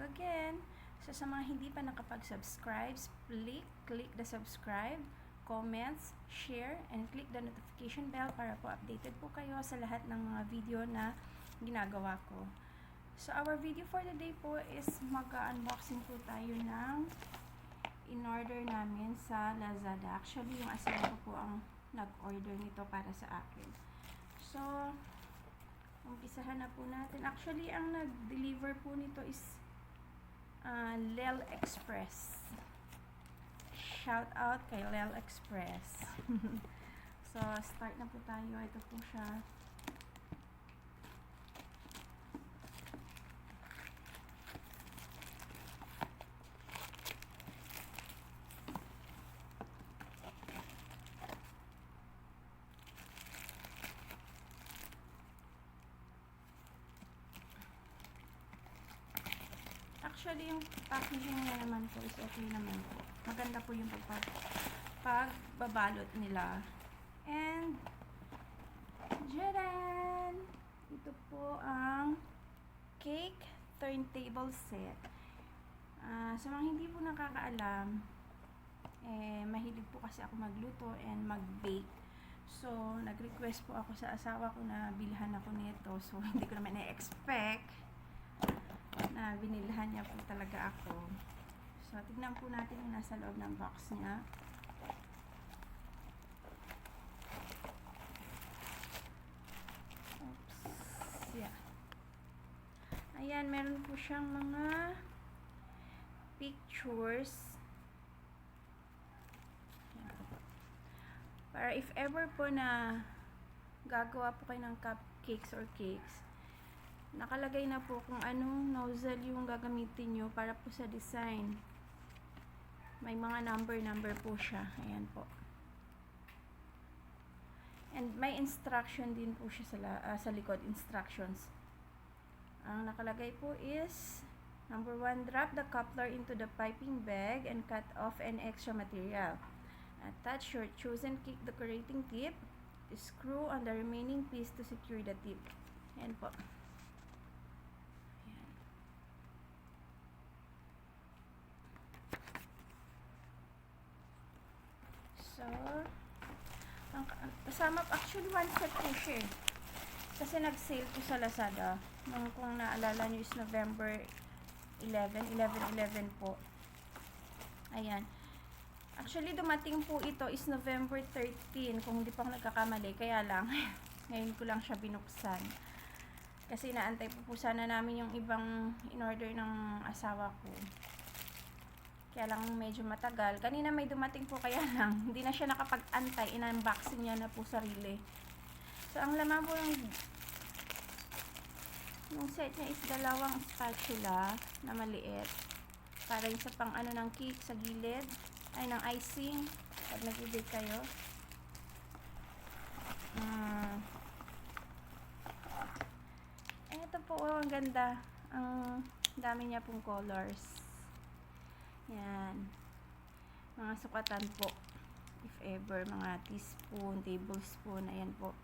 again. So sa mga hindi pa nakapag-subscribe, click the subscribe, comments, share, and click the notification bell para po updated po kayo sa lahat ng mga video na ginagawa ko. So our video for the day po is mag-unboxing po tayo ng in-order namin sa Lazada. Actually, yung asawa ko po ang nag-order nito para sa akin. So, umpisahan na po natin. Actually, ang nag-deliver po nito is Lel Express. Shout out kay Lel Express. So, start na po tayo. Ito po siya. Actually, yung packaging niya naman po is okay naman po. Maganda po yung pagbabalot nila. And, jadan! Ito po ang cake turntable set. Sa mga hindi po nakakaalam, mahilig po kasi ako magluto and mag-bake. So, nag-request po ako sa asawa ko na bilhan ako nito. So, hindi ko naman na-expect na binilhan niya po talaga ako. So, tignan po natin yung nasa loob ng box niya. Oops. Yeah. Ayan, meron po siyang mga pictures. Para if ever po na gagawa po kayo ng cupcakes or cakes, nakalagay na po kung anong nozzle yung gagamitin nyo para po sa design. May mga number po siya. Ayan po. And may instruction din po siya sa likod. Instructions. Ang nakalagay po is, number 1, drop the coupler into the piping bag and cut off any extra material. Attach your chosen cake decorating tip. Screw on the remaining piece to secure the tip. Ayan po. So, kasama, actually one set po siya. Kasi nag-sale po sa Lazada. Kung naalala nyo is November 11 po. Ayan. Actually, dumating po ito is November 13, kung hindi pa ako nagkakamali. Kaya lang, ngayon ko lang siya binuksan. Kasi inaantay po sana namin yung ibang in-order ng asawa ko. Kaya lang medyo matagal. Kanina may dumating po, kaya lang hindi na siya nakapag-antay. In-unboxing niya na po sarili. So, ang laman po yung set niya is dalawang spatula na maliit. Para yung sa pang ano ng cake sa gilid. Ay, ng icing. Pag nag-i-bake kayo. Ito po, ang ganda. Ang dami niya pong colors. Yan. Mga sukatan po. If ever, mga teaspoon, tablespoon, ayan po.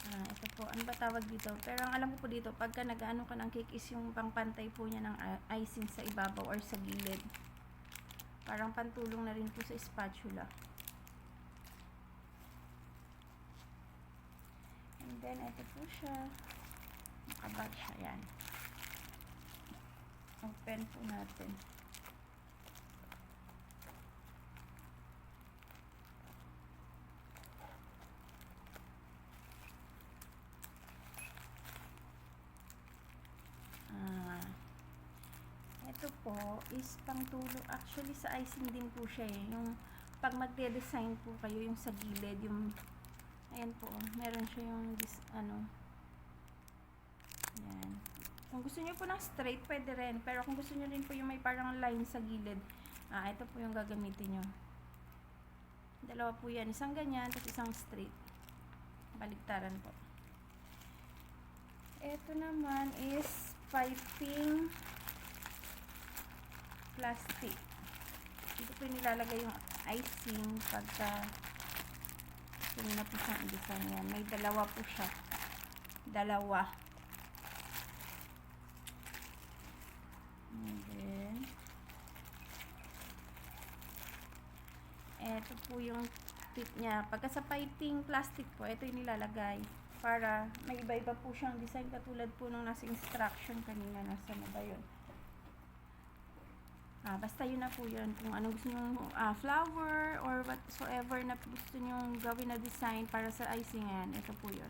Ito po, ano ba tawag dito? Pero ang alam ko po dito, pagka nag-ano ka ng cake is yung pangpantay po niya ng icing sa ibabaw or sa gilid. Parang pantulong na rin po sa spatula. And then, ito po siya. Nakabag siya. Yan. Open po natin. Ito po is pangtulong. Actually, sa icing din po siya eh. Yung pag magde-design po kayo, yung sa gilid, yung ayan po, meron siya yung yan. Kung gusto niyo po ng straight, pwede rin. Pero kung gusto niyo rin po yung may parang line sa gilid, ito po yung gagamitin nyo. Dalawa po yan. Isang ganyan, tapos isang straight. Baligtaran po. Ito naman is piping plastic. Dito po nilalagay yung icing pagka gusto niyo na po siyang i-design. Yan. May dalawa po siya. Dalawa. And then, eto po yung tip niya. Pagka sa piping plastic po, ito yung nilalagay. Para may iba-iba po siyang design. Katulad po nung nasa instruction kanina. Nasa na ba yun? Basta yun na po yun. Kung anong gusto nyo, flower or whatsoever na gusto nyo gawin na design para sa icing yan. Ito po yun.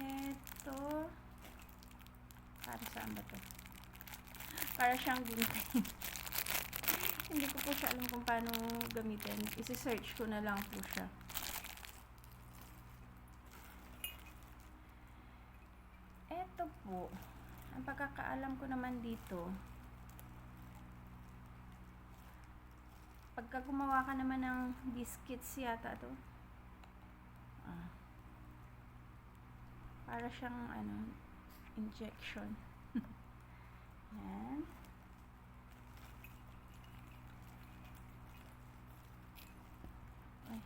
Ito. Para saan ba to? Para siyang gunting. Hindi ko po siya alam kung paano gamitin. Isi-search ko na lang po siya. Ito po, ang pagkakaalam ko naman dito, pagka gumawa ka naman ng biscuits yata to, para siyang injection. Yan. Ay.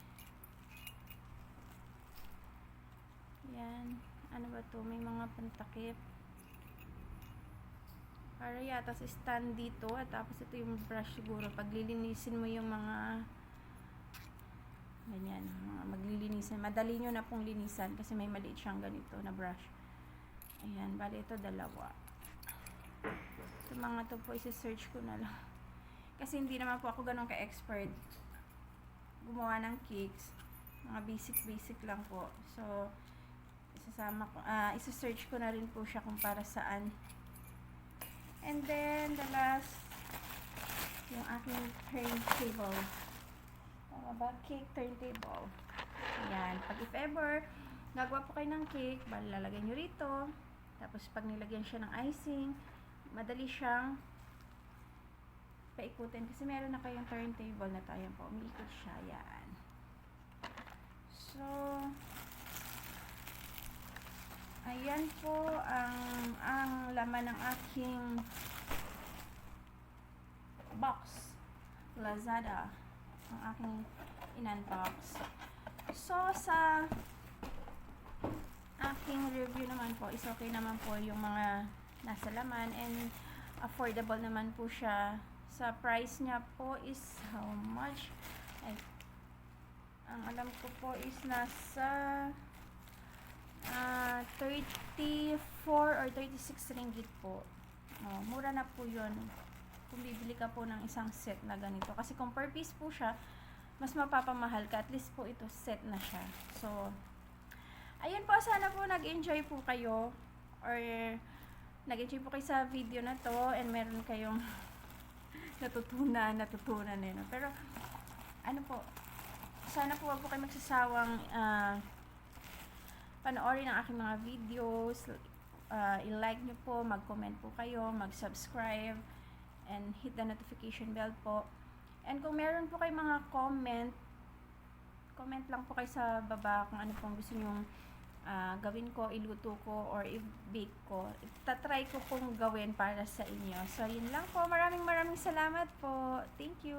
Yan. Ano ba to? May mga pantakip. Para yata sa stand dito. At tapos ito yung brush siguro. Pag lilinisin mo yung mga ganyan. Maglilinisan. Madali nyo na pong linisan. Kasi may maliit siyang ganito na brush. Ayan. Bali ito dalawa. Ito mga to po. Isa-search ko na lang. Kasi hindi naman po ako ganun ka-expert gumawa ng cakes. Mga basic lang po. So, isasama ko, isa-search ko na rin po siya kung para saan. And then, the last, yung aking turntable. Tama ba? Cake turntable. Ayan. Pag if ever, gagawa po kayo ng cake, bali lalagay nyo rito. Tapos, pag nilagyan siya ng icing, madali siyang paikutin. Kasi meron na kayong turntable na tayo po. Umiikot siya. Yan. So, ayan po ang laman ng aking box. Lazada. Ang aking in-unbox. So, sa aking review naman po, is okay naman po yung mga nasa laman and affordable naman po siya. Sa price niya po is how much? Ay, ang alam ko po is nasa 34 or 36 ringgit po. Mura na po yun kung bibili ka po ng isang set na ganito. Kasi kung per piece po siya, mas mapapamahal ka. At least po ito set na siya. So, ayun po. Sana po nag-enjoy po kayo or nag-enjoy po kayo sa video na to and meron kayong natutunan no? Pero, ano po, sana po wag po kayo magsasawang panoorin ang aking mga videos, i-like nyo po, mag-comment po kayo, mag-subscribe, and hit the notification bell po. And kung meron po kayo mga comment lang po kayo sa baba kung ano pong gusto nyong gawin ko, iluto ko, or i-bake ko. Itatry ko pong gawin para sa inyo. So, yun lang po. Maraming salamat po. Thank you.